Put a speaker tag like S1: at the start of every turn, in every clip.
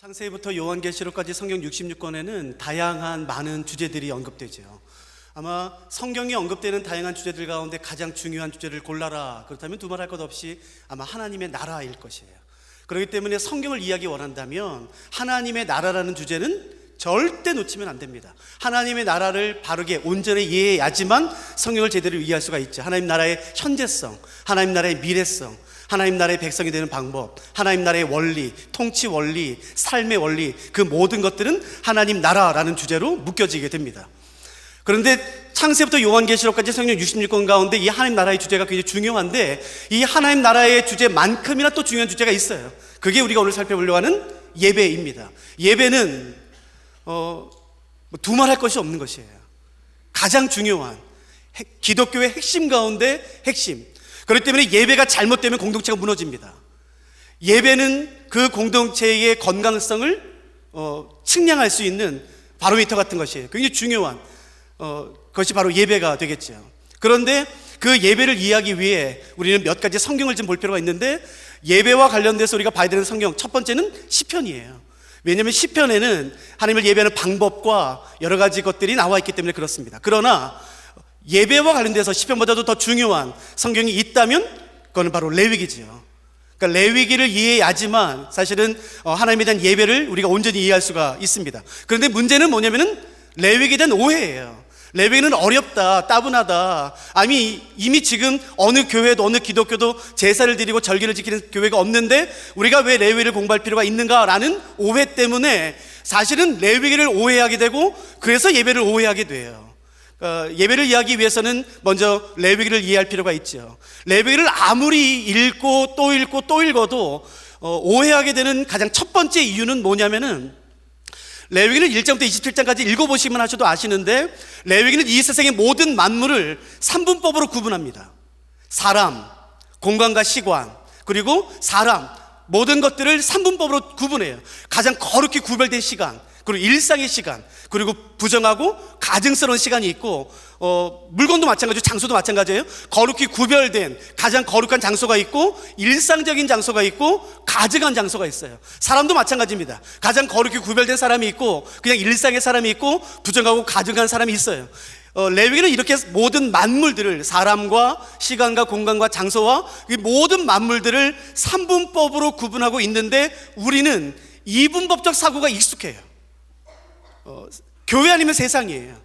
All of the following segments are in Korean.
S1: 창세기부터 요한계시록까지 성경 66권에는 다양한 많은 주제들이 언급되죠. 아마 성경에 언급되는 다양한 주제들 가운데 가장 중요한 주제를 골라라, 그렇다면 두말할 것 없이 아마 하나님의 나라일 것이에요. 그렇기 때문에 성경을 이해하기 원한다면 하나님의 나라라는 주제는 절대 놓치면 안 됩니다. 하나님의 나라를 바르게 온전히 이해해야지만 성경을 제대로 이해할 수가 있죠. 하나님 나라의 현재성, 하나님 나라의 미래성, 하나님 나라의 백성이 되는 방법, 하나님 나라의 원리, 통치 원리, 삶의 원리, 그 모든 것들은 하나님 나라라는 주제로 묶여지게 됩니다. 그런데 창세부터 요한계시록까지 성경 66권 가운데 이 하나님 나라의 주제가 굉장히 중요한데, 이 하나님 나라의 주제만큼이나 또 중요한 주제가 있어요. 그게 우리가 오늘 살펴보려고 하는 예배입니다. 예배는 두말할 것이 없는 것이에요. 가장 중요한 기독교의 핵심 가운데 핵심. 그렇기 때문에 예배가 잘못되면 공동체가 무너집니다. 예배는 그 공동체의 건강성을 측량할 수 있는 바로미터 같은 것이에요. 굉장히 중요한 것이 바로 예배가 되겠죠. 그런데 그 예배를 이해하기 위해 우리는 몇 가지 성경을 좀 볼 필요가 있는데, 예배와 관련돼서 우리가 봐야 되는 성경 첫 번째는 시편이에요. 왜냐하면 시편에는 하나님을 예배하는 방법과 여러 가지 것들이 나와 있기 때문에 그렇습니다. 그러나 예배와 관련돼서 시편보다도 더 중요한 성경이 있다면 그거는 바로 레위기죠. 그러니까 레위기를 이해해야지만 사실은 하나님에 대한 예배를 우리가 온전히 이해할 수가 있습니다. 그런데 문제는 뭐냐면은 레위기에 대한 오해예요. 레위기는 어렵다, 따분하다, 이미 지금 어느 교회도 어느 기독교도 제사를 드리고 절기를 지키는 교회가 없는데 우리가 왜 레위기를 공부할 필요가 있는가라는 오해 때문에 사실은 레위기를 오해하게 되고, 그래서 예배를 오해하게 돼요. 예배를 이해하기 위해서는 먼저 레위기를 이해할 필요가 있죠. 레위기를 아무리 읽고 또 읽고 또 읽어도 오해하게 되는 가장 첫 번째 이유는 뭐냐면은, 레위기는 1장부터 27장까지 읽어보시면 하셔도 아시는데, 레위기는 이 세상의 모든 만물을 3분법으로 구분합니다. 사람, 공간과 시간, 그리고 사람, 모든 것들을 3분법으로 구분해요. 가장 거룩히 구별된 시간, 그리고 일상의 시간, 그리고 부정하고 가증스러운 시간이 있고, 물건도 마찬가지고 장소도 마찬가지예요. 거룩히 구별된 가장 거룩한 장소가 있고, 일상적인 장소가 있고, 가증한 장소가 있어요. 사람도 마찬가지입니다. 가장 거룩히 구별된 사람이 있고, 그냥 일상의 사람이 있고, 부정하고 가증한 사람이 있어요. 레위기는 이렇게 모든 만물들을, 사람과 시간과 공간과 장소와 이 모든 만물들을 3분법으로 구분하고 있는데, 우리는 2분법적 사고가 익숙해요. 교회 아니면 세상이에요.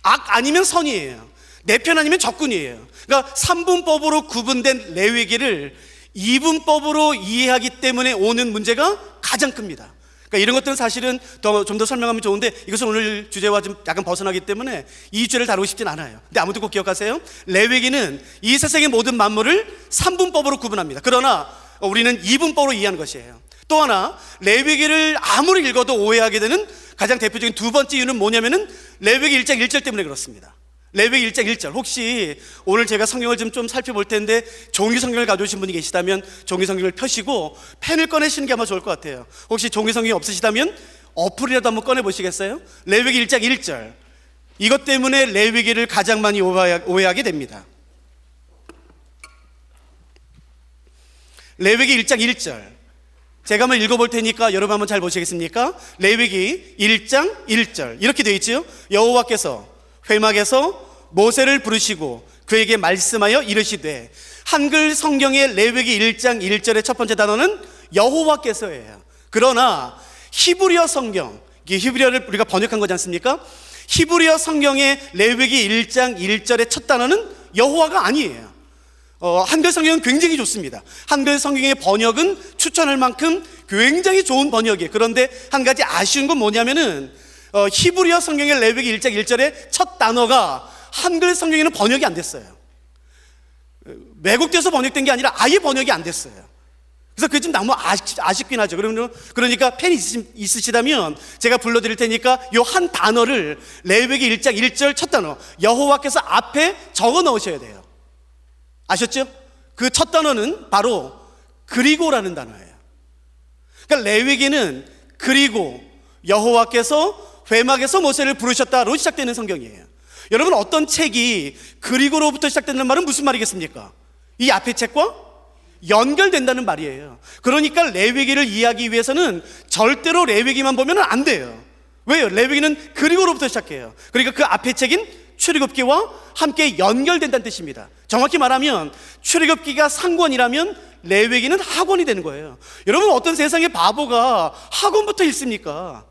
S1: 악 아니면 선이에요. 내 편 아니면 적군이에요. 그러니까 3분법으로 구분된 레위기를 2분법으로 이해하기 때문에 오는 문제가 가장 큽니다. 그러니까 이런 것들은 사실은 좀 더 설명하면 좋은데, 이것은 오늘 주제와 좀 약간 벗어나기 때문에 이 주제를 다루고 싶진 않아요. 근데 아무튼 꼭 기억하세요. 레위기는 이 세상의 모든 만물을 3분법으로 구분합니다. 그러나 우리는 2분법으로 이해하는 것이에요. 또 하나, 레위기를 아무리 읽어도 오해하게 되는 가장 대표적인 두 번째 이유는 뭐냐면은 레위기 1장 1절 때문에 그렇습니다. 레위기 1장 1절. 혹시 오늘 제가 성경을 좀 살펴볼 텐데 종이 성경을 가져오신 분이 계시다면 종이 성경을 펴시고 펜을 꺼내시는 게 아마 좋을 것 같아요. 혹시 종이 성경이 없으시다면 어플이라도 한번 꺼내 보시겠어요? 레위기 1장 1절. 이것 때문에 레위기를 가장 많이 오해하게 됩니다. 레위기 1장 1절. 제가 한번 읽어볼 테니까 여러분 한번 잘 보시겠습니까? 레위기 1장 1절 이렇게 되어 있죠. 여호와께서 회막에서 모세를 부르시고 그에게 말씀하여 이르시되. 한글 성경의 레위기 1장 1절의 첫 번째 단어는 여호와께서예요. 그러나 히브리어 성경, 히브리어를 우리가 번역한 거지 않습니까? 히브리어 성경의 레위기 1장 1절의 첫 단어는 여호와가 아니에요. 한글 성경은 굉장히 좋습니다. 한글 성경의 번역은 추천할 만큼 굉장히 좋은 번역이에요. 그런데 한 가지 아쉬운 건 뭐냐면은 히브리어 성경의 레위기 1장 1절의 첫 단어가 한글 성경에는 번역이 안 됐어요. 왜곡돼서 번역된 게 아니라 아예 번역이 안 됐어요. 그래서 그게 좀 너무 아쉽긴 하죠. 그러니까 펜이 있으시다면 제가 불러드릴 테니까 요 한 단어를 레위기 1장 1절 첫 단어 여호와께서 앞에 적어 넣으셔야 돼요. 아셨죠? 그 첫 단어는 바로 그리고라는 단어예요. 그러니까 레위기는 그리고 여호와께서 회막에서 모세를 부르셨다로 시작되는 성경이에요. 여러분, 어떤 책이 그리고로부터 시작되는 말은 무슨 말이겠습니까? 이 앞의 책과 연결된다는 말이에요. 그러니까 레위기를 이해하기 위해서는 절대로 레위기만 보면 안 돼요. 왜요? 레위기는 그리고로부터 시작해요. 그러니까 그 앞에 책인 출애굽기와 함께 연결된다는 뜻입니다. 정확히 말하면 출애굽기가 상권이라면 레위기는 학원이 되는 거예요. 여러분, 어떤 세상의 바보가 학원부터 읽습니까?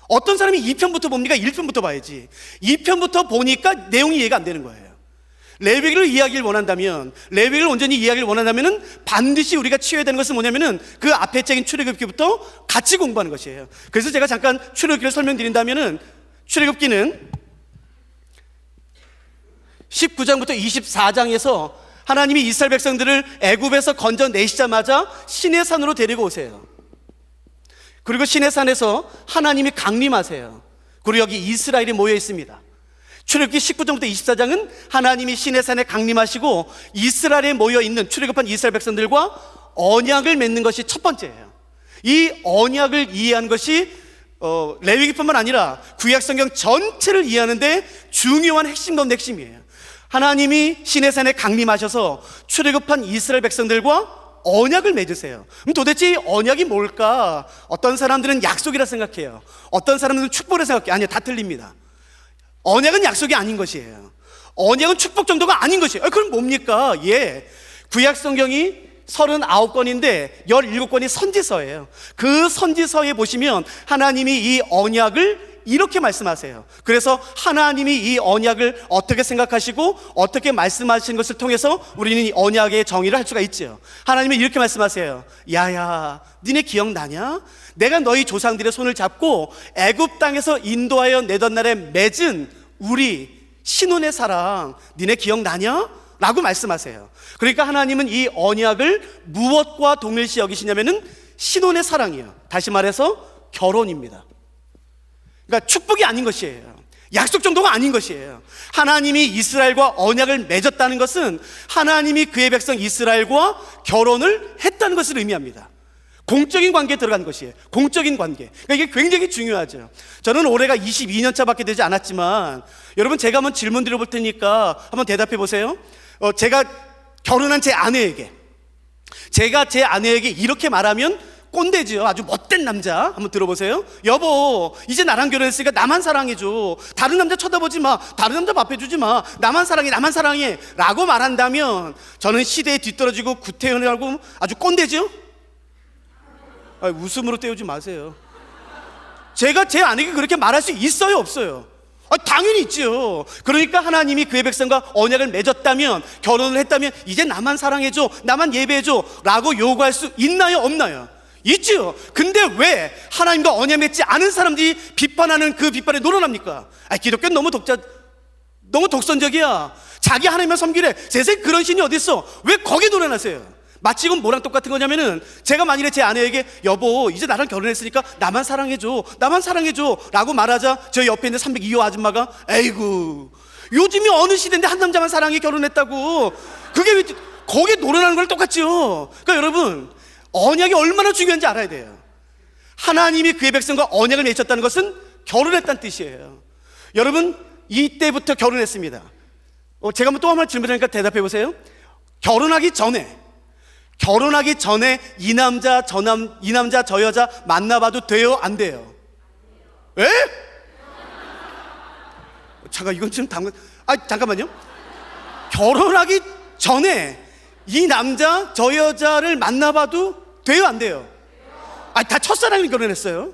S1: 어떤 사람이 2편부터 봅니까? 1편부터 봐야지. 2편부터 보니까 내용이 이해가 안 되는 거예요. 레위기를 이해하기를 원한다면, 레위기를 온전히 이해하기를 원한다면 반드시 우리가 취해야 되는 것은 뭐냐면은 그 앞에 책인 출애굽기부터 같이 공부하는 것이에요. 그래서 제가 잠깐 출애굽기를 설명드린다면은, 출애굽기는 19장부터 24장에서 하나님이 이스라엘 백성들을 애굽에서 건져내시자마자 시내산으로 데리고 오세요. 그리고 시내산에서 하나님이 강림하세요. 그리고 여기 이스라엘이 모여 있습니다. 출애굽기 19장부터 24장은 하나님이 시내산에 강림하시고 이스라엘에 모여있는 출애굽한 이스라엘 백성들과 언약을 맺는 것이 첫 번째예요. 이 언약을 이해하는 것이 레위기뿐만 아니라 구약성경 전체를 이해하는데 중요한 핵심 가운데 핵심이에요. 하나님이 시내산에 강림하셔서 출애굽한 이스라엘 백성들과 언약을 맺으세요. 그럼 도대체 이 언약이 뭘까? 어떤 사람들은 약속이라 생각해요. 어떤 사람들은 축복이라 생각해요. 아니요, 다 틀립니다. 언약은 약속이 아닌 것이에요. 언약은 축복 정도가 아닌 것이에요. 그럼 뭡니까? 구약 성경이 39권인데 17권이 선지서예요. 그 선지서에 보시면 하나님이 이 언약을 이렇게 말씀하세요. 그래서 하나님이 이 언약을 어떻게 생각하시고 어떻게 말씀하시는 것을 통해서 우리는 이 언약의 정의를 할 수가 있죠. 하나님이 이렇게 말씀하세요. 야야, 니네 기억나냐? 내가 너희 조상들의 손을 잡고 애굽 땅에서 인도하여 내던 날에 맺은 우리 신혼의 사랑, 니네 기억나냐? 라고 말씀하세요. 그러니까 하나님은 이 언약을 무엇과 동일시 여기시냐면은 신혼의 사랑이에요. 다시 말해서 결혼입니다. 그러니까 축복이 아닌 것이에요. 약속 정도가 아닌 것이에요. 하나님이 이스라엘과 언약을 맺었다는 것은 하나님이 그의 백성 이스라엘과 결혼을 했다는 것을 의미합니다. 공적인 관계에 들어간 것이에요. 공적인 관계. 그러니까 이게 굉장히 중요하죠. 저는 올해가 22년 차밖에 되지 않았지만 여러분, 제가 한번 질문 드려볼 테니까 한번 대답해 보세요. 제가 결혼한 제 아내에게 이렇게 말하면 꼰대지요. 아주 못된 남자. 한번 들어보세요. 여보, 이제 나랑 결혼했으니까 나만 사랑해줘. 다른 남자 쳐다보지 마. 다른 남자 밥해주지 마. 나만 사랑해 라고 말한다면 저는 시대에 뒤떨어지고 구태연이라고 아주 꼰대지요? 웃음으로 때우지 마세요. 제가 제 아내에게 그렇게 말할 수 있어요, 없어요? 당연히 있지요. 그러니까 하나님이 그의 백성과 언약을 맺었다면, 결혼을 했다면 이제 나만 사랑해줘, 나만 예배해줘 라고 요구할 수 있나요, 없나요? 있지요. 근데 왜 하나님과 언약 맺지 않은 사람들이 비판하는 그 비판에 놀아납니까? 기독교는 너무 독선적이야. 자기 하나님만 섬기래. 세상에 그런 신이 어디 있어? 왜 거기에 놀아나세요? 마치 이건 뭐랑 똑같은 거냐면은, 제가 만일에 제 아내에게 여보, 이제 나랑 결혼했으니까 나만 사랑해줘 라고 말하자 저 옆에 있는 302호 아줌마가 에이구, 요즘이 어느 시대인데 한 남자만 사랑해 결혼했다고. 그게 왜 거기에 놀아나는 거랑 똑같지요. 그러니까 여러분, 언약이 얼마나 중요한지 알아야 돼요. 하나님이 그의 백성과 언약을 맺었다는 것은 결혼했다는 뜻이에요. 여러분, 이때부터 결혼했습니다. 제가 또 한 번 질문하니까 대답해 보세요. 결혼하기 전에 이 남자 저 여자 만나봐도 돼요, 안 돼요? 에? 잠깐, 이건 좀 잠깐만요. 결혼하기 전에 이 남자 저 여자를 만나봐도 돼요, 안 돼요? 다 첫사랑이 결혼했어요?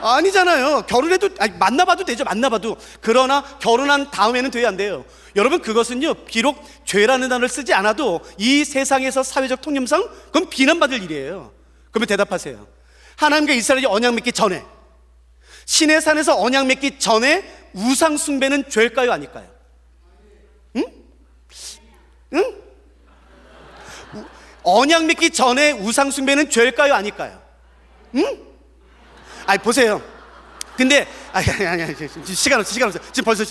S1: 아니잖아요. 결혼해도 만나봐도 되죠. 만나봐도. 그러나 결혼한 다음에는 돼요, 안 돼요? 여러분, 그것은요, 비록 죄라는 단어를 쓰지 않아도 이 세상에서 사회적 통념상 그건 비난받을 일이에요. 그러면 대답하세요. 하나님과 이스라엘이 언약 맺기 전에, 시내산에서 언약 맺기 전에 우상 숭배는 죄일까요, 아닐까요? 응? 언약 맺기 전에 우상 숭배는 죄일까요, 아닐까요? 보세요. 근데 시간 없어. 지금 벌써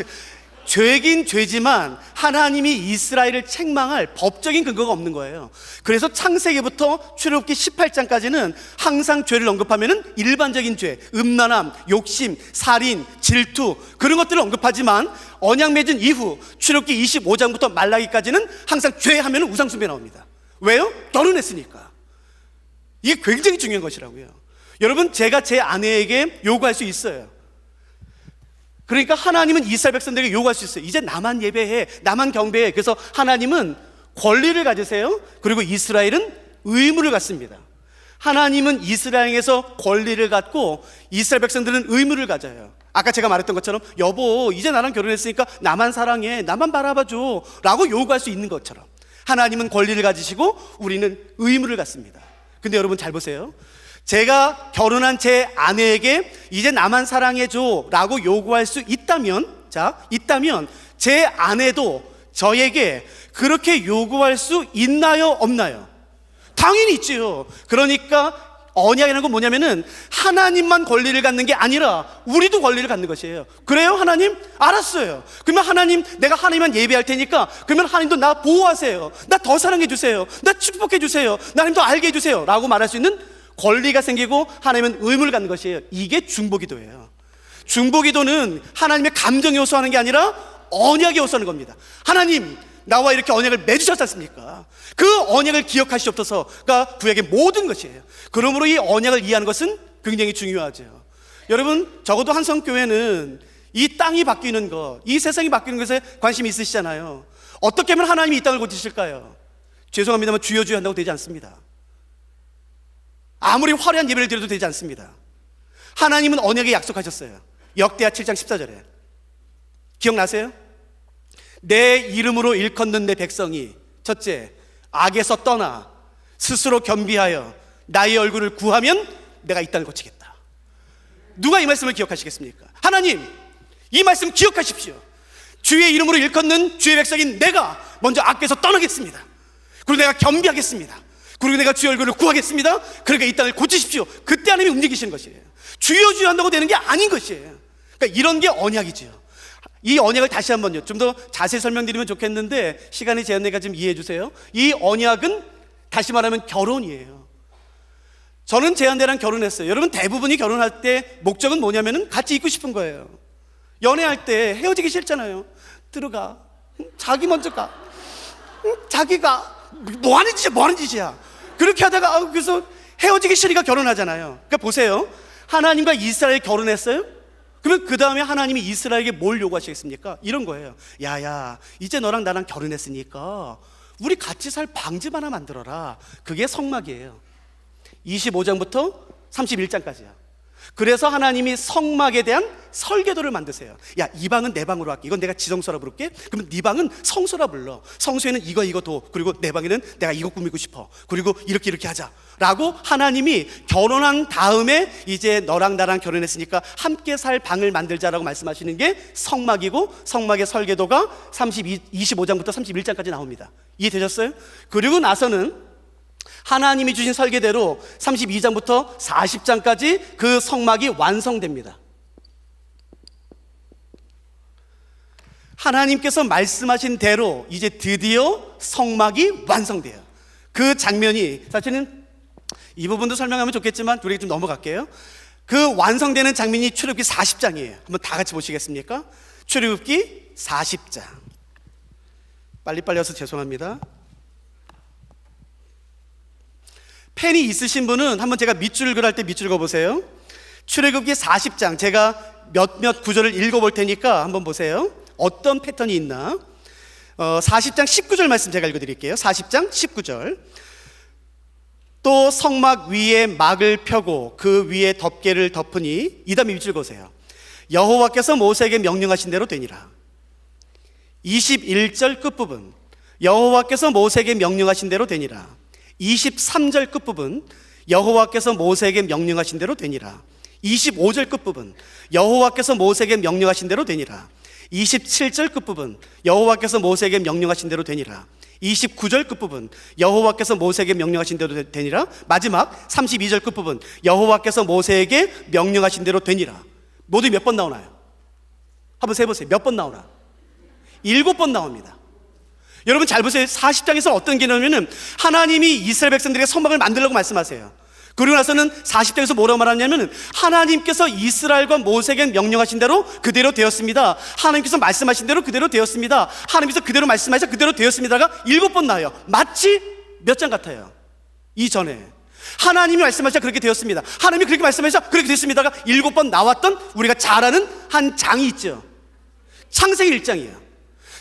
S1: 죄긴 죄지만 하나님이 이스라엘을 책망할 법적인 근거가 없는 거예요. 그래서 창세기부터 출애굽기 18장까지는 항상 죄를 언급하면은 일반적인 죄, 음란함, 욕심, 살인, 질투, 그런 것들을 언급하지만 언약 맺은 이후 출애굽기 25장부터 말라기까지는 항상 죄 하면은 우상 숭배 나옵니다. 왜요? 결혼했으니까. 이게 굉장히 중요한 것이라고요. 여러분, 제가 제 아내에게 요구할 수 있어요. 그러니까 하나님은 이스라엘 백성들에게 요구할 수 있어요. 이제 나만 예배해, 나만 경배해. 그래서 하나님은 권리를 가지세요. 그리고 이스라엘은 의무를 갖습니다. 하나님은 이스라엘에서 권리를 갖고 이스라엘 백성들은 의무를 가져요. 아까 제가 말했던 것처럼 여보, 이제 나랑 결혼했으니까 나만 사랑해, 나만 바라봐줘 라고 요구할 수 있는 것처럼 하나님은 권리를 가지시고 우리는 의무를 갖습니다. 근데 여러분 잘 보세요. 제가 결혼한 제 아내에게 이제 나만 사랑해줘 라고 요구할 수 있다면, 있다면 제 아내도 저에게 그렇게 요구할 수 있나요? 없나요? 당연히 있지요. 그러니까 언약이라는 건 뭐냐면은 하나님만 권리를 갖는 게 아니라 우리도 권리를 갖는 것이에요. 그래요? 하나님? 알았어요. 그러면 하나님, 내가 하나님만 예배할 테니까 그러면 하나님도 나 보호하세요. 나 더 사랑해 주세요. 나 축복해 주세요. 나님 더 알게 해 주세요 라고 말할 수 있는 권리가 생기고 하나님은 의무를 갖는 것이에요. 이게 중보기도예요. 중보기도는 하나님의 감정 요소하는 게 아니라 언약이 요소하는 겁니다. 하나님, 나와 이렇게 언약을 맺으셨지 않습니까? 그 언약을 기억하시옵소서가 구약의 모든 것이에요. 그러므로 이 언약을 이해하는 것은 굉장히 중요하죠. 여러분, 적어도 한성교회는 이 땅이 바뀌는 것, 이 세상이 바뀌는 것에 관심이 있으시잖아요. 어떻게 하면 하나님이 이 땅을 고치실까요? 죄송합니다만 주여 주여 한다고 되지 않습니다. 아무리 화려한 예배를 드려도 되지 않습니다. 하나님은 언약에 약속하셨어요. 역대하 7장 14절에 기억나세요? 내 이름으로 일컫는 내 백성이 첫째, 악에서 떠나 스스로 겸비하여 나의 얼굴을 구하면 내가 이 땅을 고치겠다. 누가 이 말씀을 기억하시겠습니까? 하나님, 이 말씀 기억하십시오. 주의 이름으로 일컫는 주의 백성인 내가 먼저 악에서 떠나겠습니다. 그리고 내가 겸비하겠습니다. 그리고 내가 주의 얼굴을 구하겠습니다. 그러니까 이 땅을 고치십시오. 그때 하나님이 움직이시는 것이에요. 주여 주여 한다고 되는 게 아닌 것이에요. 그러니까 이런 게 언약이죠. 이 언약을 다시 한번요, 좀 더 자세히 설명드리면 좋겠는데 시간이 제한되니까 좀 이해해 주세요. 이 언약은 다시 말하면 결혼이에요. 저는 제 아내랑 결혼했어요. 여러분, 대부분이 결혼할 때 목적은 뭐냐면은 같이 있고 싶은 거예요. 연애할 때 헤어지기 싫잖아요. 들어가, 자기 먼저 가, 자기가 뭐 하는 짓이야. 그렇게 하다가 그래서 헤어지기 싫으니까 결혼하잖아요. 그러니까 보세요, 하나님과 이스라엘이 결혼했어요? 그러면 그 다음에 하나님이 이스라엘에게 뭘 요구하시겠습니까? 이런 거예요. 야야, 이제 너랑 나랑 결혼했으니까 우리 같이 살 방집 하나 만들어라. 그게 성막이에요. 25장부터 31장까지야. 그래서 하나님이 성막에 대한 설계도를 만드세요. 야, 이 방은 내 방으로 할게. 이건 내가 지성소라 부를게. 그러면 네 방은 성소라 불러. 성소에는 이거 둬. 그리고 내 방에는 내가 이거 꾸미고 싶어. 그리고 이렇게 하자 라고 하나님이 결혼한 다음에 이제 너랑 나랑 결혼했으니까 함께 살 방을 만들자라고 말씀하시는 게 성막이고, 성막의 설계도가 25장부터 31장까지 나옵니다. 이해되셨어요? 그리고 나서는 하나님이 주신 설계대로 32장부터 40장까지 그 성막이 완성됩니다. 하나님께서 말씀하신 대로 이제 드디어 성막이 완성돼요. 그 장면이, 사실은 이 부분도 설명하면 좋겠지만 우리가 좀 넘어갈게요. 그 완성되는 장면이 출애굽기 40장이에요. 한번 다 같이 보시겠습니까? 출애굽기 40장. 빨리빨리 와서 죄송합니다. 펜이 있으신 분은 한번 제가 밑줄을 그릴 때 밑줄 그어보세요. 출애굽기 40장, 제가 몇몇 구절을 읽어볼 테니까 한번 보세요. 어떤 패턴이 있나. 40장 19절 말씀 제가 읽어드릴게요. 40장 19절. 또 성막 위에 막을 펴고 그 위에 덮개를 덮으니, 이 다음에 밑줄 그으세요. 여호와께서 모세에게 명령하신 대로 되니라. 21절 끝부분, 여호와께서 모세에게 명령하신 대로 되니라. 23절 끝부분, 여호와께서 모세에게 명령하신 대로 되니라. 25절 끝부분, 여호와께서 모세에게 명령하신 대로 되니라. 27절 끝부분, 여호와께서 모세에게 명령하신 대로 되니라. 29절 끝부분, 여호와께서 모세에게 명령하신 대로 되니라. 마지막 32절 끝부분, 여호와께서 모세에게 명령하신 대로 되니라. 모두 몇 번 나오나요? 한번 세보세요. 몇 번 나오나? 7번 나옵니다. 여러분 잘 보세요. 40장에서 어떤 개념이냐면 하나님이 이스라엘 백성들에게 성막을 만들라고 말씀하세요. 그리고 나서는 40장에서 뭐라고 말하냐면 하나님께서 이스라엘과 모세에게 명령하신 대로 그대로 되었습니다. 하나님께서 말씀하신 대로 그대로 되었습니다. 하나님께서 그대로 말씀하셔서 그대로 되었습니다가 7번 나와요. 마치 몇 장 같아요? 이전에 하나님이 말씀하셔서 그렇게 되었습니다. 하나님이 그렇게 말씀하셔서 그렇게 됐습니다가 7번 나왔던 우리가 잘 아는 한 장이 있죠. 창세기 1장이에요.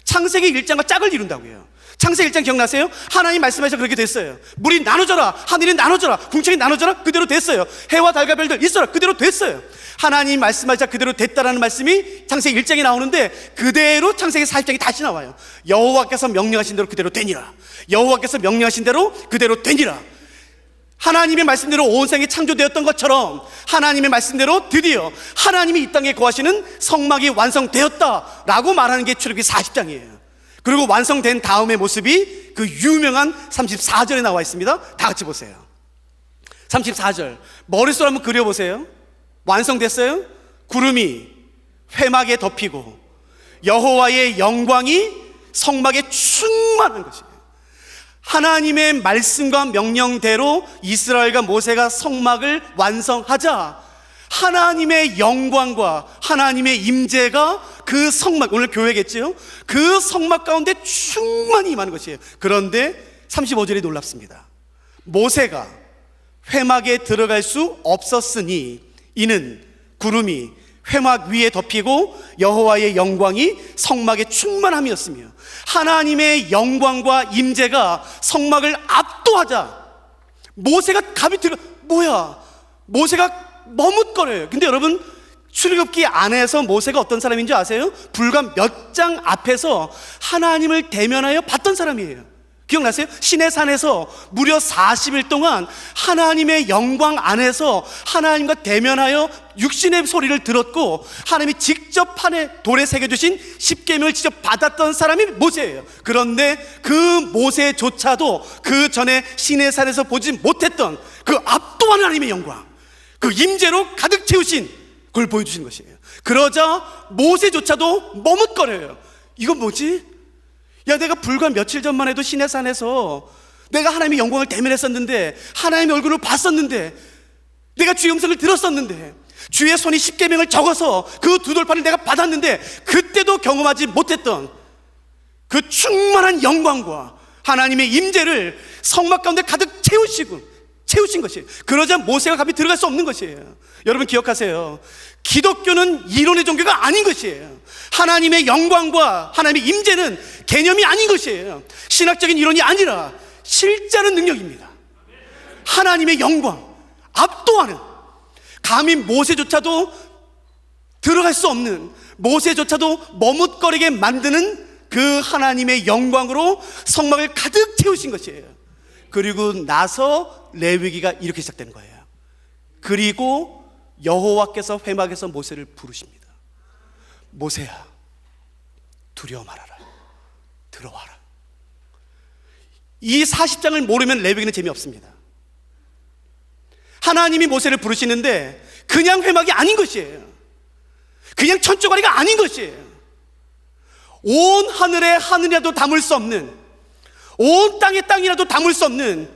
S1: 창세기 1장과 짝을 이룬다고요. 창세기 1장 기억나세요? 하나님 말씀하셔서 그렇게 됐어요. 물이 나눠져라, 하늘이 나눠져라, 궁창이 나눠져라, 그대로 됐어요. 해와 달과 별들 있어라, 그대로 됐어요. 하나님 말씀하셔서 그대로 됐다라는 말씀이 창세기 1장에 나오는데 그대로 창세기 40장이 다시 나와요. 여호와께서 명령하신 대로 그대로 되니라. 여호와께서 명령하신 대로 그대로 되니라. 하나님의 말씀대로 온 세상이 창조되었던 것처럼 하나님의 말씀대로 드디어 하나님이 이 땅에 거하시는 성막이 완성되었다라고 말하는 게 출애굽기 40장이에요. 그리고 완성된 다음의 모습이 그 유명한 34절에 나와 있습니다. 다 같이 보세요. 34절 머릿속으로 한번 그려보세요. 완성됐어요? 구름이 회막에 덮이고 여호와의 영광이 성막에 충만한 것이에요. 하나님의 말씀과 명령대로 이스라엘과 모세가 성막을 완성하자 하나님의 영광과 하나님의 임재가 그 성막, 오늘 교회겠지요? 그 성막 가운데 충만히 임하는 것이에요. 그런데 35절이 놀랍습니다. 모세가 회막에 들어갈 수 없었으니 이는 구름이 회막 위에 덮이고 여호와의 영광이 성막에 충만함이었으며 하나님의 영광과 임재가 성막을 압도하자 모세가 감히 모세가 머뭇거려요. 근데 여러분 출애굽기 안에서 모세가 어떤 사람인지 아세요? 불과 몇 장 앞에서 하나님을 대면하여 봤던 사람이에요. 기억나세요? 시내산에서 무려 40일 동안 하나님의 영광 안에서 하나님과 대면하여 육신의 소리를 들었고 하나님이 직접 돌에 새겨주신 십계명을 직접 받았던 사람이 모세예요. 그런데 그 모세조차도 그 전에 시내산에서 보지 못했던 그 압도한 하나님의 영광, 그 임재로 가득 채우신 그걸 보여주신 것이에요. 그러자 모세조차도 머뭇거려요. 이건 뭐지? 야, 내가 불과 며칠 전만 해도 시내산에서 내가 하나님의 영광을 대면했었는데 하나님의 얼굴을 봤었는데 내가 주의 음성을 들었었는데 주의 손이 십계명을 적어서 그 두 돌판을 내가 받았는데 그때도 경험하지 못했던 그 충만한 영광과 하나님의 임재를 성막 가운데 가득 채우신 것이에요. 그러자 모세가 감히 들어갈 수 없는 것이에요. 여러분 기억하세요. 기독교는 이론의 종교가 아닌 것이에요. 하나님의 영광과 하나님의 임재는 개념이 아닌 것이에요. 신학적인 이론이 아니라 실제는 능력입니다. 하나님의 영광, 압도하는, 감히 모세조차도 들어갈 수 없는, 모세조차도 머뭇거리게 만드는 그 하나님의 영광으로 성막을 가득 채우신 것이에요. 그리고 나서 레위기가 이렇게 시작되는 거예요. 그리고 여호와께서 회막에서 모세를 부르십니다. 모세야, 두려워 말아라. 들어와라. 이 40장을 모르면 레위기는 재미없습니다. 하나님이 모세를 부르시는데 그냥 회막이 아닌 것이에요. 그냥 천조가리가 아닌 것이에요. 온 하늘에 하늘이라도 담을 수 없는, 온 땅에 땅이라도 담을 수 없는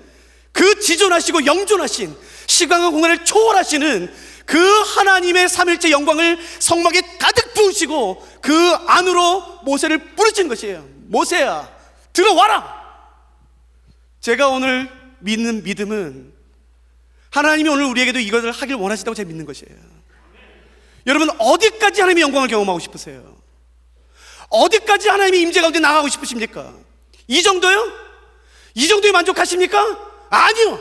S1: 그 지존하시고 영존하신 시간과 공간을 초월하시는 그 하나님의 삼일체 영광을 성막에 가득 부으시고 그 안으로 모세를 부르신 것이에요. 모세야, 들어와라. 제가 오늘 믿는 믿음은 하나님이 오늘 우리에게도 이것을 하길 원하신다고 제가 믿는 것이에요. 여러분 어디까지 하나님의 영광을 경험하고 싶으세요? 어디까지 하나님의 임재 가운데 나가고 싶으십니까? 이 정도요? 이 정도에 만족하십니까? 아니요.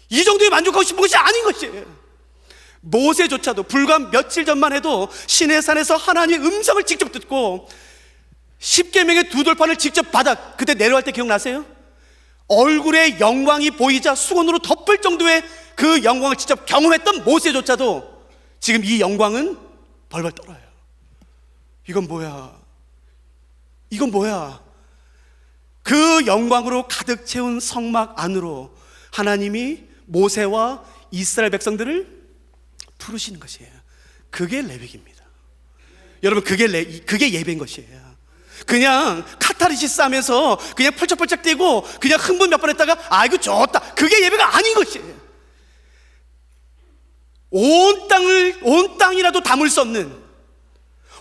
S1: 이 정도에 만족하고 싶은 것이 아닌 것이에요. 모세조차도 불과 며칠 전만 해도 시내산에서 하나님의 음성을 직접 듣고 십계명의 두 돌판을 직접 받아 그때 내려갈 때 기억나세요? 얼굴에 영광이 보이자 수건으로 덮을 정도의 그 영광을 직접 경험했던 모세조차도 지금 이 영광은 벌벌 떨어요. 이건 뭐야? 이건 뭐야? 그 영광으로 가득 채운 성막 안으로 하나님이 모세와 이스라엘 백성들을 부르시는 것이에요. 그게 레위기입니다. 여러분 그게 예배인 것이에요. 그냥 카타르시스 하면서 그냥 펄쩍펄쩍 뛰고 그냥 흥분 몇 번 했다가 아이고 좋다, 그게 예배가 아닌 것이에요. 온 땅이라도 담을 수 없는,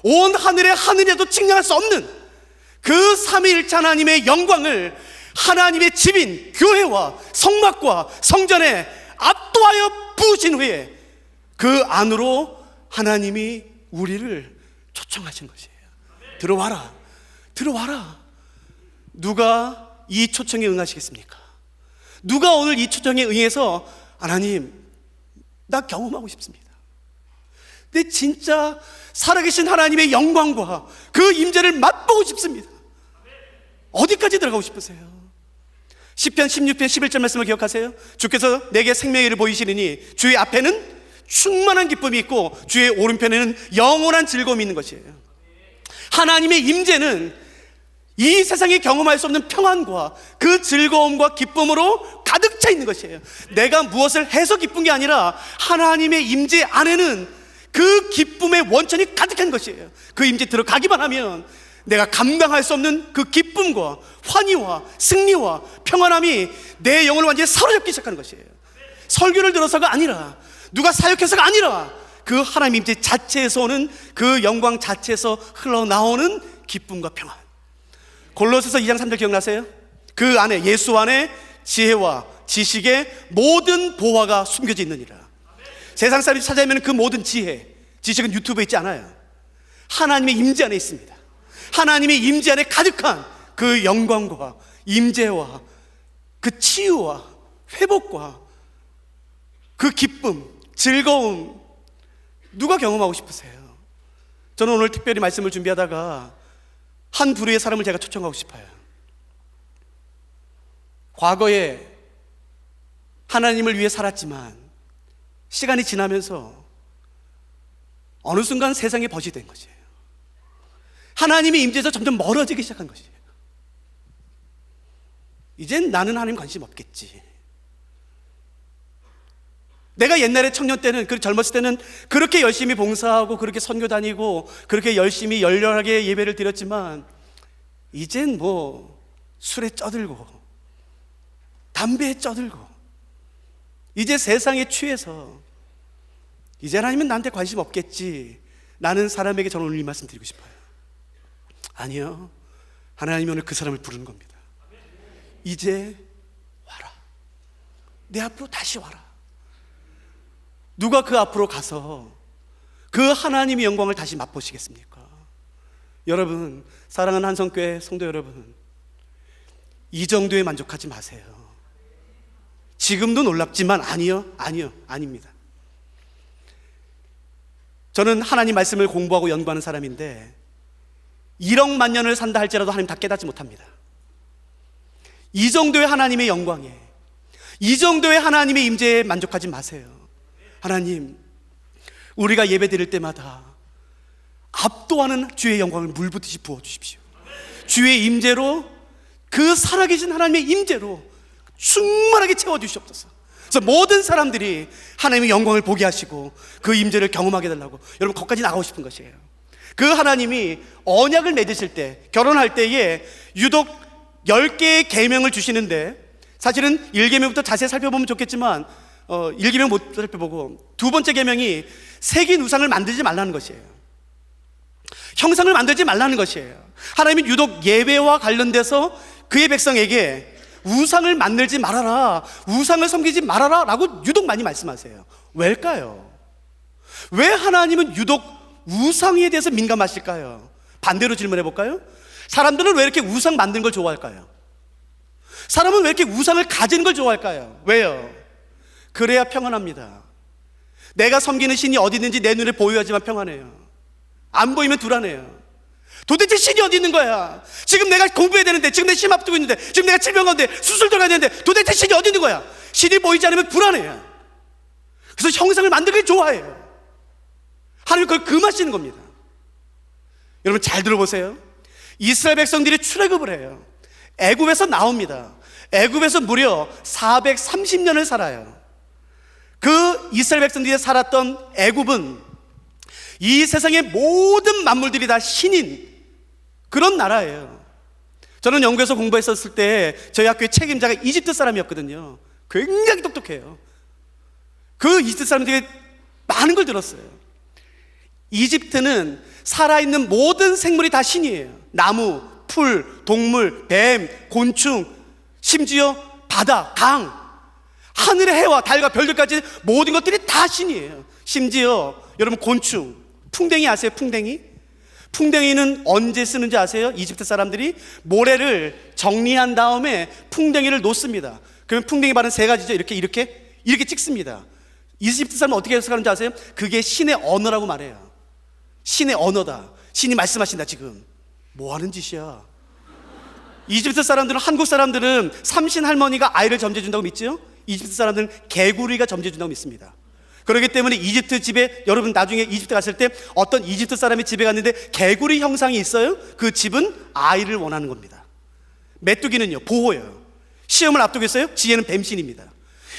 S1: 온 하늘에 하늘이라도 측량할 수 없는 그 삼위일체 하나님의 영광을 하나님의 집인 교회와 성막과 성전에 압도하여 부으신 후에 그 안으로 하나님이 우리를 초청하신 것이에요. 들어와라, 들어와라. 누가 이 초청에 응하시겠습니까? 누가 오늘 이 초청에 응해서 하나님, 나 경험하고 싶습니다. 근데 진짜 살아계신 하나님의 영광과 그 임재를 맛보고 싶습니다. 어디까지 들어가고 싶으세요? 시편 16편 11절 말씀을 기억하세요? 주께서 내게 생명의 길을 보이시느니 주의 앞에는 충만한 기쁨이 있고 주의 오른편에는 영원한 즐거움이 있는 것이에요. 하나님의 임재는 이 세상에 경험할 수 없는 평안과 그 즐거움과 기쁨으로 가득 차 있는 것이에요. 내가 무엇을 해서 기쁜 게 아니라 하나님의 임재 안에는 그 기쁨의 원천이 가득한 것이에요. 그 임재 들어가기만 하면 내가 감당할 수 없는 그 기쁨과 환희와 승리와 평안함이 내 영혼을 완전히 사로잡기 시작하는 것이에요. 설교를 들어서가 아니라, 누가 사역해서가 아니라, 그 하나님 임재 자체에서 오는 그 영광 자체에서 흘러나오는 기쁨과 평안. 골로새서 2장 3절 기억나세요? 그 안에, 예수 안에 지혜와 지식의 모든 보화가 숨겨져 있느니라. 세상 사람이 찾아내면 그 모든 지식은 유튜브에 있지 않아요. 하나님의 임재 안에 있습니다. 하나님의 임재 안에 가득한 그 영광과 임재와 그 치유와 회복과 그 기쁨, 즐거움, 누가 경험하고 싶으세요? 저는 오늘 특별히 말씀을 준비하다가 한 부류의 사람을 제가 초청하고 싶어요. 과거에 하나님을 위해 살았지만 시간이 지나면서 어느 순간 세상에 벗이 된 것이에요. 하나님의 임재에서 점점 멀어지기 시작한 것이에요. 이젠 나는 하나님 관심 없겠지. 내가 옛날에 청년 때는, 그 젊었을 때는 그렇게 열심히 봉사하고 그렇게 선교 다니고 그렇게 열심히 열렬하게 예배를 드렸지만 이젠 뭐 술에 쩌들고 담배에 쩌들고 이제 세상에 취해서 이제 하나님은 나한테 관심 없겠지 라는 사람에게 저는 오늘 이 말씀 드리고 싶어요. 아니요, 하나님이 오늘 그 사람을 부르는 겁니다. 이제 와라, 내 앞으로 다시 와라. 누가 그 앞으로 가서 그 하나님의 영광을 다시 맛보시겠습니까? 여러분, 사랑하는 한성교회 성도 여러분, 이 정도에 만족하지 마세요. 지금도 놀랍지만 아닙니다. 저는 하나님 말씀을 공부하고 연구하는 사람인데 1억 만 년을 산다 할지라도 하나님 다 깨닫지 못합니다. 이 정도의 하나님의 영광에, 이 정도의 하나님의 임재에 만족하지 마세요. 하나님, 우리가 예배 드릴 때마다 압도하는 주의 영광을 물붓듯이 부어주십시오. 주의 임재로, 그 살아계신 하나님의 임재로 충만하게 채워주시옵소서. 그래서 모든 사람들이 하나님의 영광을 보게 하시고 그 임재를 경험하게 해달라고, 여러분 거기까지 나가고 싶은 것이에요. 그 하나님이 언약을 맺으실 때, 결혼할 때에 유독 10개의 계명을 주시는데, 사실은 1계명부터 자세히 살펴보면 좋겠지만 1계명 못 살펴보고 두 번째 계명이 새긴 우상을 만들지 말라는 것이에요. 형상을 만들지 말라는 것이에요. 하나님이 유독 예배와 관련돼서 그의 백성에게 우상을 만들지 말아라, 우상을 섬기지 말아라 라고 유독 많이 말씀하세요. 왜일까요? 왜 하나님은 유독 우상에 대해서 민감하실까요? 반대로 질문해 볼까요? 사람들은 왜 이렇게 우상 만든 걸 좋아할까요? 사람은 왜 이렇게 우상을 가진 걸 좋아할까요? 왜요? 그래야 평안합니다. 내가 섬기는 신이 어디 있는지 내 눈에 보여야지만 평안해요. 안 보이면 불안해요. 도대체 신이 어디 있는 거야? 지금 내가 공부해야 되는데, 지금 내 심 앞두고 있는데, 지금 내가 질병 가운데 수술 들어가야 되는데 도대체 신이 어디 있는 거야? 신이 보이지 않으면 불안해요. 그래서 형상을 만들기 좋아해요. 하나님이 그걸 금하시는 겁니다. 여러분 잘 들어보세요. 이스라엘 백성들이 출애굽을 해요. 애굽에서 나옵니다. 애굽에서 무려 430년을 살아요. 그 이스라엘 백성들이 살았던 애굽은 이 세상의 모든 만물들이 다 신인 그런 나라예요. 저는 영국에서 공부했었을 때 저희 학교의 책임자가 이집트 사람이었거든요. 굉장히 똑똑해요. 그 이집트 사람들이 많은 걸 들었어요. 이집트는 살아있는 모든 생물이 다 신이에요. 나무, 풀, 동물, 뱀, 곤충, 심지어 바다, 강, 하늘의 해와 달과 별들까지 모든 것들이 다 신이에요. 심지어 여러분 곤충, 풍뎅이 아세요? 풍뎅이? 풍뎅이는 언제 쓰는지 아세요? 이집트 사람들이 모래를 정리한 다음에 풍뎅이를 놓습니다. 그러면 풍뎅이 발은 세 가지죠. 이렇게 찍습니다. 이집트 사람은 어떻게 해석하는지 아세요? 그게 신의 언어라고 말해요. 신의 언어다. 신이 말씀하신다. 지금 뭐 하는 짓이야? 이집트 사람들은, 한국 사람들은 삼신 할머니가 아이를 점재준다고 믿죠? 이집트 사람들은 개구리가 점재준다고 믿습니다. 그렇기 때문에 이집트 집에, 여러분 나중에 이집트 갔을 때 어떤 이집트 사람이 집에 갔는데 개구리 형상이 있어요? 그 집은 아이를 원하는 겁니다. 메뚜기는요, 보호예요. 시험을 앞두고 있어요? 지혜는 뱀신입니다.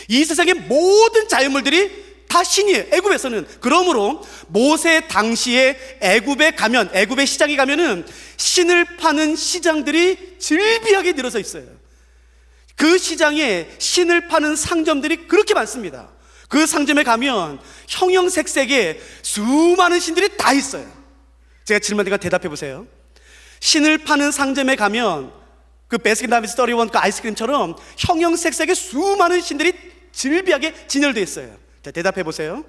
S1: 이 세상의 모든 자연물들이 다 신이에요. 애굽에서는. 그러므로 모세 당시에 애굽의 시장에 가면은 신을 파는 시장들이 즐비하게 늘어서 있어요. 그 시장에 신을 파는 상점들이 그렇게 많습니다. 그 상점에 가면 형형색색의 수많은 신들이 다 있어요. 제가 질문드리니까 대답해 보세요. 신을 파는 상점에 가면 그 베스킨라빈스 31 그 아이스크림처럼 형형색색의 수많은 신들이 즐비하게 진열되어 있어요. 자, 대답해 보세요.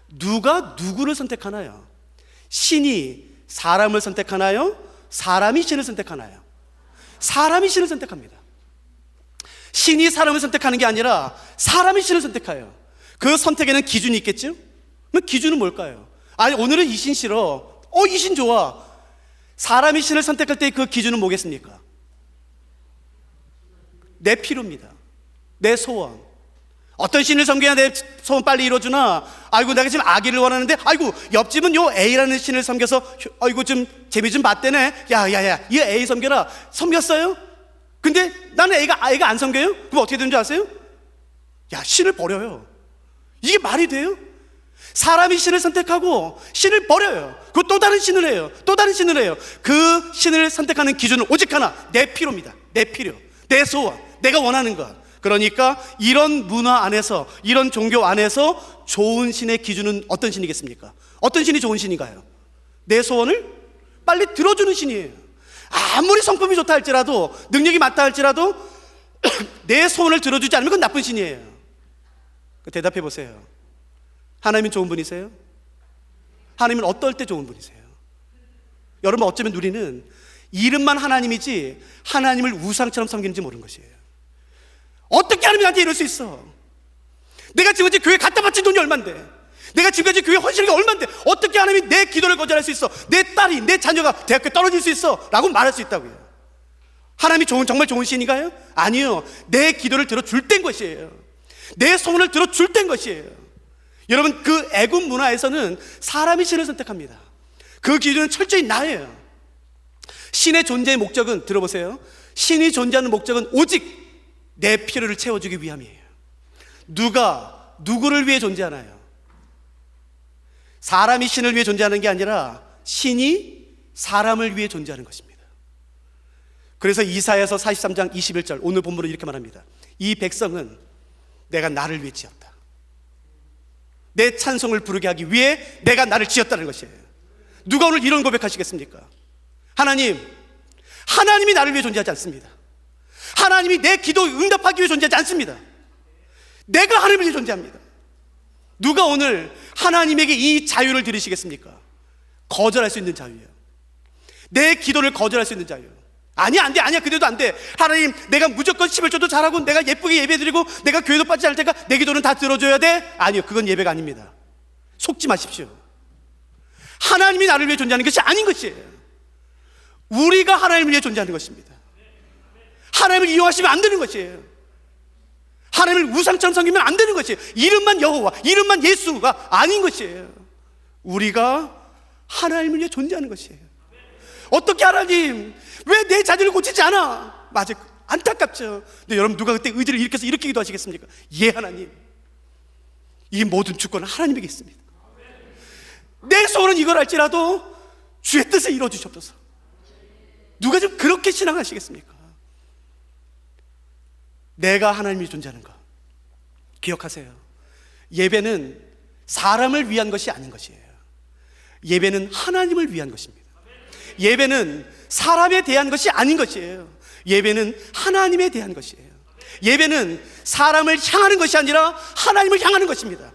S1: 누가 누구를 선택하나요? 신이 사람을 선택하나요? 사람이 신을 선택하나요? 사람이 신을 선택합니다. 신이 사람을 선택하는 게 아니라 사람이 신을 선택해요. 그 선택에는 기준이 있겠죠? 그럼 기준은 뭘까요? 아니, 오늘은 이 신 싫어. 이 신 좋아. 사람이 신을 선택할 때 그 기준은 뭐겠습니까? 내 필요입니다. 내 소원. 어떤 신을 섬겨야 내 소원 빨리 이루어주나? 아이고, 내가 지금 아기를 원하는데, 아이고, 옆집은 요 A라는 신을 섬겨서, 아이고, 좀 재미 좀 봤대네. 야, 이 A 섬겨라. 섬겼어요? 근데 나는 A가 안 섬겨요? 그럼 어떻게 되는 줄 아세요? 야, 신을 버려요. 이게 말이 돼요? 사람이 신을 선택하고 신을 버려요. 그리고 또 다른 신을 해요. 또 다른 신을 해요. 그 신을 선택하는 기준은 오직 하나, 내 필요입니다. 내 필요, 내 소원, 내가 원하는 것. 그러니까 이런 문화 안에서, 이런 종교 안에서 좋은 신의 기준은 어떤 신이겠습니까? 어떤 신이 좋은 신인가요? 내 소원을 빨리 들어주는 신이에요. 아무리 성품이 좋다 할지라도, 능력이 맞다 할지라도 내 소원을 들어주지 않으면 그건 나쁜 신이에요. 대답해 보세요. 하나님은 좋은 분이세요? 하나님은 어떨 때 좋은 분이세요? 여러분, 어쩌면 우리는 이름만 하나님이지 하나님을 우상처럼 섬기는지 모르는 것이에요. 어떻게 하나님이 나한테 이럴 수 있어? 내가 지금까지 교회 갖다 바친 돈이 얼만데, 내가 지금까지 교회 헌신한 게 얼만데, 어떻게 하나님이 내 기도를 거절할 수 있어? 내 딸이, 내 자녀가 대학교에 떨어질 수 있어? 라고 말할 수 있다고요. 하나님이 정말 좋은 신인가요? 아니요. 내 기도를 들어줄 땐 것이에요. 내 소원을 들어줄 땐 것이에요. 여러분, 그 애굽 문화에서는 사람이 신을 선택합니다. 그 기준은 철저히 나예요. 신의 존재의 목적은, 들어보세요, 신이 존재하는 목적은 오직 내 필요를 채워주기 위함이에요. 누가 누구를 위해 존재하나요? 사람이 신을 위해 존재하는 게 아니라 신이 사람을 위해 존재하는 것입니다. 그래서 이사야서 43장 21절, 오늘 본문은 이렇게 말합니다. 이 백성은 내가 나를 위해 지었다. 내 찬송을 부르게 하기 위해 내가 나를 지었다는 것이에요. 누가 오늘 이런 고백하시겠습니까? 하나님이 나를 위해 존재하지 않습니다. 하나님이 내 기도 응답하기 위해 존재하지 않습니다. 내가 하나님을 위해 존재합니다. 누가 오늘 하나님에게 이 자유를 드리시겠습니까? 거절할 수 있는 자유예요. 내 기도를 거절할 수 있는 자유. 아니야, 그래도 안 돼. 하나님, 내가 무조건 11조도 잘하고 내가 예쁘게 예배드리고 내가 교회도 빠지지 않을 테니까 내 기도는 다 들어줘야 돼? 아니요, 그건 예배가 아닙니다. 속지 마십시오. 하나님이 나를 위해 존재하는 것이 아닌 것이에요. 우리가 하나님을 위해 존재하는 것입니다. 하나님을 이용하시면 안 되는 것이에요. 하나님을 우상처럼 섬기면 안 되는 것이에요. 이름만 여호와, 이름만 예수가 아닌 것이에요. 우리가 하나님을 위해 존재하는 것이에요. 어떻게 하나님, 왜 내 자녀를 고치지 않아? 맞아, 안타깝죠. 근데 여러분, 누가 그때 의지를 일으켜서 이렇게 기도하시겠습니까? 예, 하나님, 이 모든 주권은 하나님에게 있습니다. 내 소원은 이걸 할지라도 주의 뜻을 이루어 주시옵소서. 누가 좀 그렇게 신앙하시겠습니까? 내가 하나님이 존재하는 것 기억하세요. 예배는 사람을 위한 것이 아닌 것이에요. 예배는 하나님을 위한 것입니다. 예배는 사람에 대한 것이 아닌 것이에요. 예배는 하나님에 대한 것이에요. 예배는 사람을 향하는 것이 아니라 하나님을 향하는 것입니다.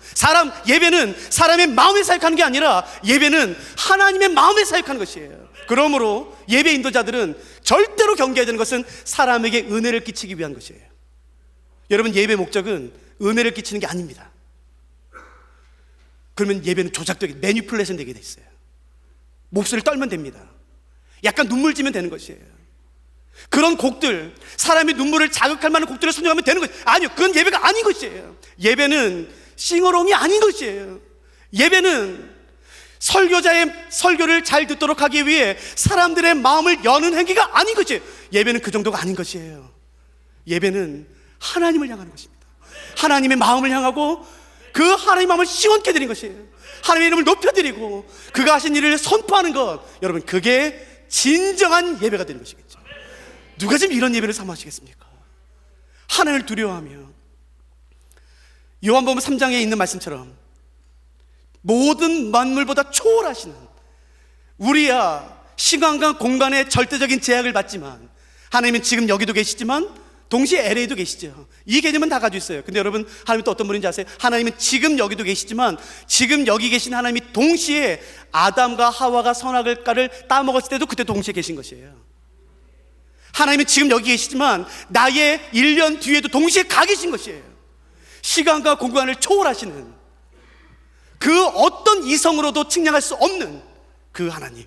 S1: 예배는 사람의 마음에 사역하는 게 아니라 예배는 하나님의 마음에 사역하는 것이에요. 그러므로 예배 인도자들은 절대로 경계해야 되는 것은 사람에게 은혜를 끼치기 위한 것이에요. 여러분, 예배 목적은 은혜를 끼치는 게 아닙니다. 그러면 예배는 조작되게, 매니플레이션 되게 돼 있어요. 목소리를 떨면 됩니다. 약간 눈물 지면 되는 것이에요. 그런 곡들, 사람의 눈물을 자극할 만한 곡들을 선정하면 되는 것이에요. 아니요, 그건 예배가 아닌 것이에요. 예배는 싱어롱이 아닌 것이에요. 예배는 설교자의 설교를 잘 듣도록 하기 위해 사람들의 마음을 여는 행위가 아닌 것이에요. 예배는 그 정도가 아닌 것이에요. 예배는 하나님을 향하는 것입니다. 하나님의 마음을 향하고 그 하나님의 마음을 시원케 드린 것이에요. 하나님의 이름을 높여드리고 그가 하신 일을 선포하는 것, 여러분, 그게 진정한 예배가 되는 것이겠죠. 누가 지금 이런 예배를 사모하시겠습니까? 하나님을 두려워하며, 요한복음 3장에 있는 말씀처럼 모든 만물보다 초월하시는, 우리야 시간과 공간의 절대적인 제약을 받지만 하나님은 지금 여기도 계시지만 동시에 LA도 계시죠. 이 개념은 다 가지고 있어요. 근데 여러분, 하나님은 또 어떤 분인지 아세요? 하나님은 지금 여기도 계시지만 지금 여기 계신 하나님이 동시에 아담과 하와가 선악과를 따먹었을 때도 그때 동시에 계신 것이에요. 하나님은 지금 여기 계시지만 나의 1년 뒤에도 동시에 가 계신 것이에요. 시간과 공간을 초월하시는, 그 어떤 이성으로도 측량할 수 없는 그 하나님,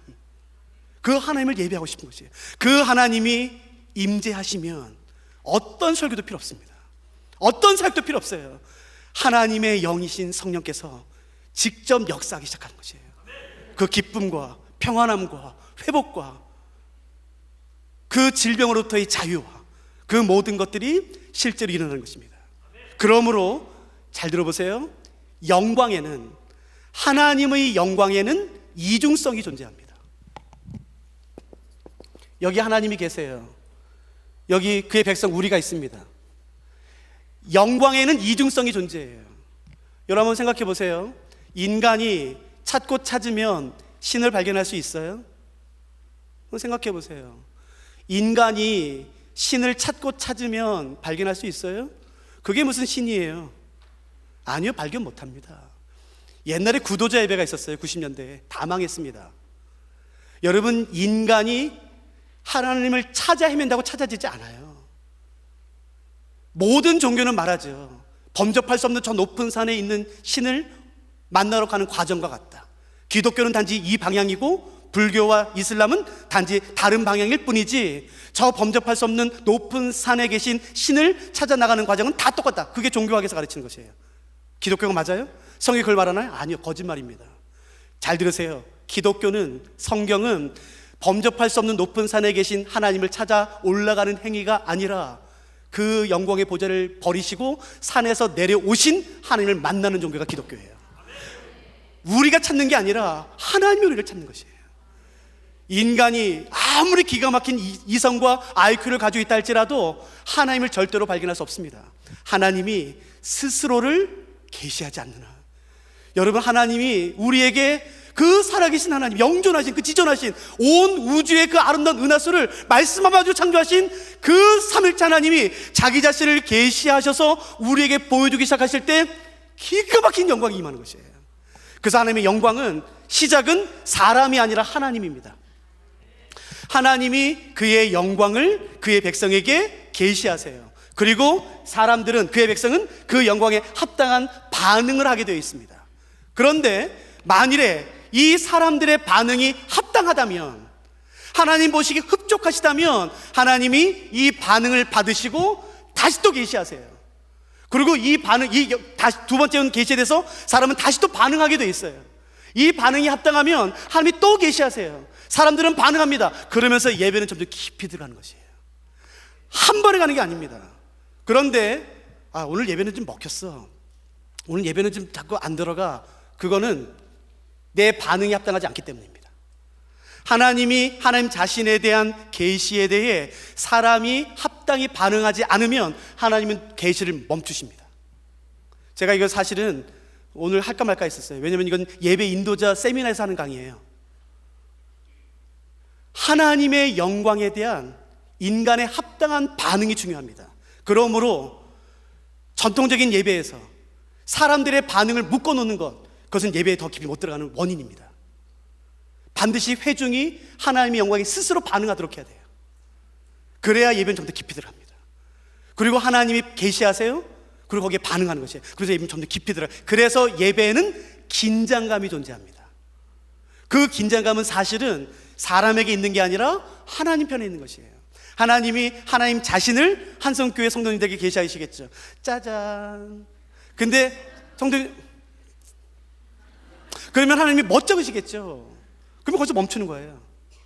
S1: 그 하나님을 예배하고 싶은 것이에요. 그 하나님이 임재하시면 어떤 설교도 필요 없습니다. 어떤 사역도 필요 없어요. 하나님의 영이신 성령께서 직접 역사하기 시작하는 것이에요. 그 기쁨과 평안함과 회복과 그 질병으로부터의 자유와 그 모든 것들이 실제로 일어나는 것입니다. 그러므로 잘 들어보세요. 영광에는, 하나님의 영광에는 이중성이 존재합니다. 여기 하나님이 계세요. 여기 그의 백성 우리가 있습니다. 영광에는 이중성이 존재해요. 여러분 한번 생각해 보세요. 인간이 찾고 찾으면 신을 발견할 수 있어요? 한번 생각해 보세요. 인간이 신을 찾고 찾으면 발견할 수 있어요? 그게 무슨 신이에요? 아니요, 발견 못합니다. 옛날에 구도자 예배가 있었어요. 90년대에 다 망했습니다. 여러분, 인간이 하나님을 찾아 헤맨다고 찾아지지 않아요. 모든 종교는 말하죠. 범접할 수 없는 저 높은 산에 있는 신을 만나러 가는 과정과 같다. 기독교는 단지 이 방향이고 불교와 이슬람은 단지 다른 방향일 뿐이지 저 범접할 수 없는 높은 산에 계신 신을 찾아 나가는 과정은 다 똑같다. 그게 종교학에서 가르치는 것이에요. 기독교가 맞아요? 성경이 그걸 말하나요? 아니요, 거짓말입니다. 잘 들으세요. 기독교는, 성경은 범접할 수 없는 높은 산에 계신 하나님을 찾아 올라가는 행위가 아니라 그 영광의 보좌를 버리시고 산에서 내려오신 하나님을 만나는 종교가 기독교예요. 우리가 찾는 게 아니라 하나님이 우리를 찾는 것이에요. 인간이 아무리 기가 막힌 이성과 IQ를 가지고 있다 할지라도 하나님을 절대로 발견할 수 없습니다. 하나님이 스스로를 계시하지 않는 한, 여러분, 하나님이 우리에게 그 살아계신 하나님, 영존하신, 그 지존하신 온 우주의 그 아름다운 은하수를 말씀만 가지고 창조하신 그 삼일체 하나님이 자기 자신을 계시하셔서 우리에게 보여주기 시작하실 때 기가 막힌 영광이 임하는 것이에요. 그래서 하나님의 영광은, 시작은 사람이 아니라 하나님입니다. 하나님이 그의 영광을 그의 백성에게 계시하세요. 그리고 사람들은, 그의 백성은 그 영광에 합당한 반응을 하게 되어 있습니다. 그런데 만일에 이 사람들의 반응이 합당하다면, 하나님 보시기에 흡족하시다면 하나님이 이 반응을 받으시고 다시 또 계시하세요. 그리고 이 반응, 다시 두 번째 계시에 대해서 사람은 다시 또 반응하게 돼 있어요. 이 반응이 합당하면 하나님이 또 계시하세요. 사람들은 반응합니다. 그러면서 예배는 점점 깊이 들어가는 것이에요. 한 번에 가는 게 아닙니다. 그런데 오늘 예배는 좀 먹혔어, 오늘 예배는 좀 자꾸 안 들어가, 그거는 내 반응이 합당하지 않기 때문입니다. 하나님이 하나님 자신에 대한 계시에 대해 사람이 합당히 반응하지 않으면 하나님은 계시를 멈추십니다. 제가 이거 사실은 오늘 할까 말까 했었어요. 왜냐면 이건 예배 인도자 세미나에서 하는 강의예요. 하나님의 영광에 대한 인간의 합당한 반응이 중요합니다. 그러므로 전통적인 예배에서 사람들의 반응을 묶어놓는 것, 그것은 예배에 더 깊이 못 들어가는 원인입니다. 반드시 회중이 하나님의 영광에 스스로 반응하도록 해야 돼요. 그래야 예배는 좀 더 깊이 들어갑니다. 그리고 하나님이 계시하세요. 그리고 거기에 반응하는 것이에요. 그래서 예배는 좀 더 깊이 들어가요. 그래서 예배에는 긴장감이 존재합니다. 그 긴장감은 사실은 사람에게 있는 게 아니라 하나님 편에 있는 것이에요. 하나님이 하나님 자신을 한성교회 성도님들에게 계시하시겠죠. 짜잔. 근데 그러면 하나님이 멋쩍으시겠죠. 그러면 거기서 멈추는 거예요.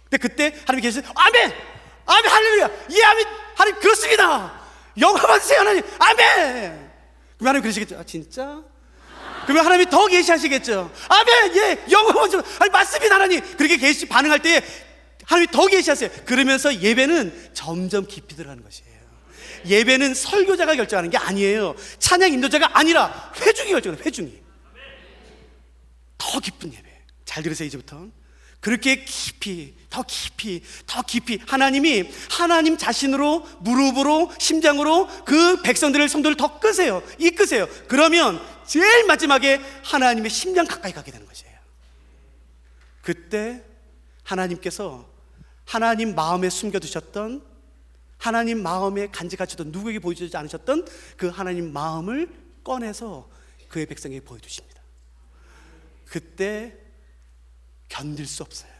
S1: 근데 그때 하나님이 계시세요. 아멘! 아멘! 할렐루야! 예, 아멘! 하나님 그렇습니다! 영광 받으세요, 하나님! 아멘! 그러면 하나님 그러시겠죠. 아, 진짜? 그러면 하나님이 더 계시하시겠죠. 아멘! 예! 영광 받으세요! 아니, 맞습니다, 하나님! 그렇게 반응할 때 하나님이 더 계시하세요. 그러면서 예배는 점점 깊이 들어가는 것이에요. 예배는 설교자가 결정하는 게 아니에요. 찬양 인도자가 아니라 회중이 결정해요. 회중이. 더 깊은 예배. 잘 들으세요. 이제부터 그렇게 깊이, 더 깊이, 더 깊이 하나님이 하나님 자신으로, 무릎으로, 심장으로 그 백성들을, 성도를 더 끄세요. 이끄세요. 그러면 제일 마지막에 하나님의 심장 가까이 가게 되는 것이에요. 그때 하나님께서 하나님 마음에 숨겨두셨던, 하나님 마음에 간직하셨던, 누구에게 보여주지 않으셨던 그 하나님 마음을 꺼내서 그의 백성에게 보여주십니다. 그때 견딜 수 없어요.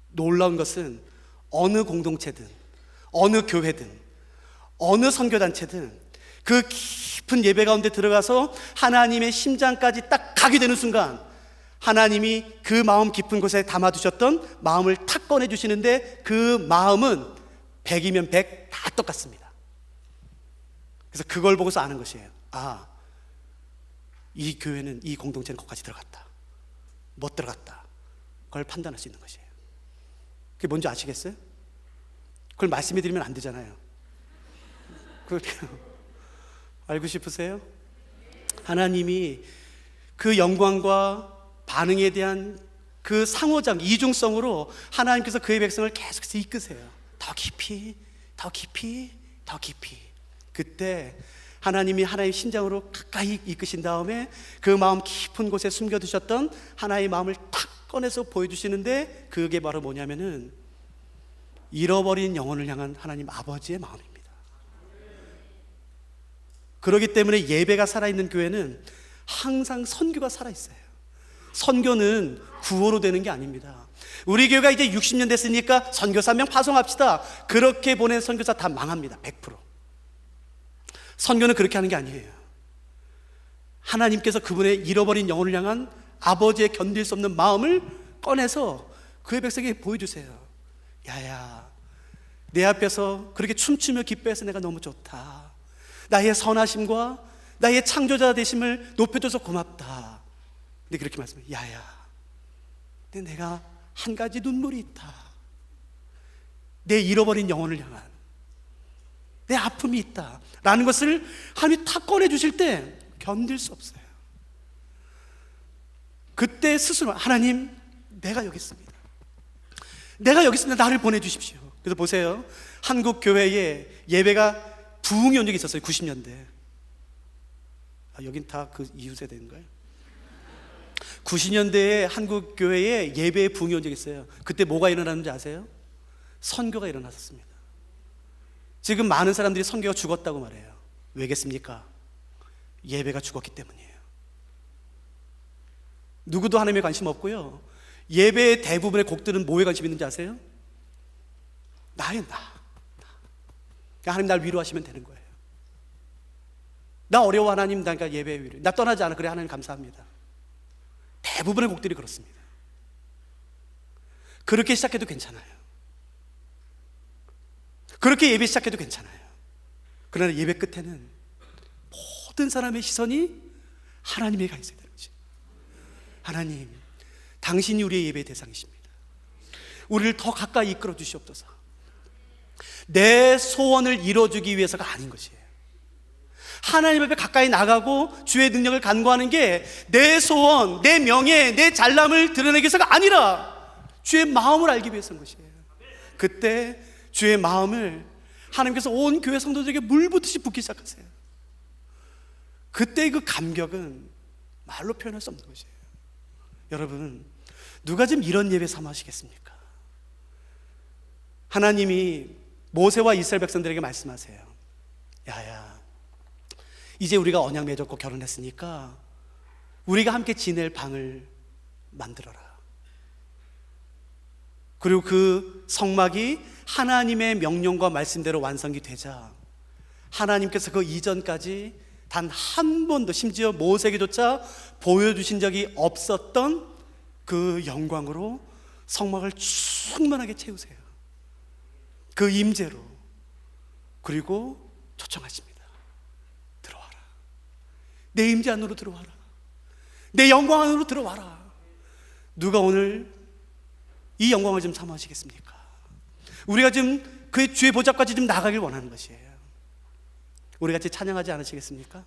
S1: 놀라운 것은 어느 공동체든, 어느 교회든, 어느 선교단체든 그 깊은 예배 가운데 들어가서 하나님의 심장까지 딱 가게 되는 순간 하나님이 그 마음 깊은 곳에 담아두셨던 마음을 탁 꺼내주시는데 그 마음은 100이면 100 다 똑같습니다. 그래서 그걸 보고서 아는 것이에요. 아, 이 교회는, 이 공동체는 거기까지 들어갔다, 못 들어갔다, 그걸 판단할 수 있는 것이에요. 그게 뭔지 아시겠어요? 그걸 말씀해 드리면 안 되잖아요. 그걸 알고 싶으세요? 하나님이 그 영광과 반응에 대한 그 상호작, 이중성으로 하나님께서 그의 백성을 계속해서 이끄세요. 더 깊이, 더 깊이, 더 깊이. 그때 하나님이 하나님의 심장으로 가까이 이끄신 다음에 그 마음 깊은 곳에 숨겨두셨던 하나의 마음을 탁 꺼내서 보여주시는데 그게 바로 뭐냐면은 잃어버린 영혼을 향한 하나님 아버지의 마음입니다. 그렇기 때문에 예배가 살아있는 교회는 항상 선교가 살아있어요. 선교는 구호로 되는 게 아닙니다. 우리 교회가 이제 60년 됐으니까 선교사 한 명 파송합시다. 그렇게 보낸 선교사 다 망합니다. 100%. 선교는 그렇게 하는 게 아니에요. 하나님께서 그분의 잃어버린 영혼을 향한 아버지의 견딜 수 없는 마음을 꺼내서 그의 백성에게 보여주세요. 야야, 내 앞에서 그렇게 춤추며 기뻐해서 내가 너무 좋다. 나의 선하심과 나의 창조자 되심을 높여줘서 고맙다. 근데 그렇게 말씀해요. 야야, 근데 내가 한 가지 눈물이 있다. 내 잃어버린 영혼을 향한 내 아픔이 있다 라는 것을 하나님이 탁 꺼내주실 때 견딜 수 없어요. 그때 스스로 하나님, 내가 여기 있습니다. 내가 여기 있습니다. 나를 보내주십시오. 그래서 보세요. 한국 교회에 예배가 부흥이 온 적이 있었어요. 90년대. 여긴 다 그 이후 세대인가요? 90년대에 한국 교회에 예배의 부흥이 온 적이 있어요. 그때 뭐가 일어났는지 아세요? 선교가 일어났었습니다. 지금 많은 사람들이 선교가 죽었다고 말해요. 왜겠습니까? 예배가 죽었기 때문이에요. 누구도 하나님에 관심 없고요. 예배의 대부분의 곡들은 뭐에 관심 있는지 아세요? 나의 나. 하나님 날 위로하시면 되는 거예요. 나 어려워 하나님, 그러니까 예배의 위로. 나 떠나지 않아. 그래 하나님 감사합니다. 대부분의 곡들이 그렇습니다. 그렇게 시작해도 괜찮아요. 그렇게 예배 시작해도 괜찮아요. 그러나 예배 끝에는 모든 사람의 시선이 하나님에게 가 있어야 되는 거죠. 하나님, 당신이 우리의 예배의 대상이십니다. 우리를 더 가까이 이끌어 주시옵소서. 내 소원을 이뤄주기 위해서가 아닌 것이에요. 하나님 앞에 가까이 나가고 주의 능력을 간구하는 게 내 소원, 내 명예, 내 잘남을 드러내기 위해서가 아니라 주의 마음을 알기 위해서인 것이에요. 그때 주의 마음을 하나님께서 온 교회 성도들에게 물 붓듯이 붓기 시작하세요. 그때 그 감격은 말로 표현할 수 없는 것이에요. 여러분, 누가 지금 이런 예배 삼으시겠습니까? 하나님이 모세와 이스라엘 백성들에게 말씀하세요. 야야, 이제 우리가 언약 맺었고 결혼했으니까 우리가 함께 지낼 방을 만들어라. 그리고 그 성막이 하나님의 명령과 말씀대로 완성이 되자 하나님께서 그 이전까지 단 한 번도, 심지어 모세에게조차 보여주신 적이 없었던 그 영광으로 성막을 충만하게 채우세요. 그 임재로. 그리고 초청하십니다. 들어와라. 내 임재 안으로 들어와라. 내 영광 안으로 들어와라. 누가 오늘 이 영광을 좀 사모하시겠습니까? 우리가 지금 그 주의 보좌까지 좀 나가길 원하는 것이에요. 우리 같이 찬양하지 않으시겠습니까?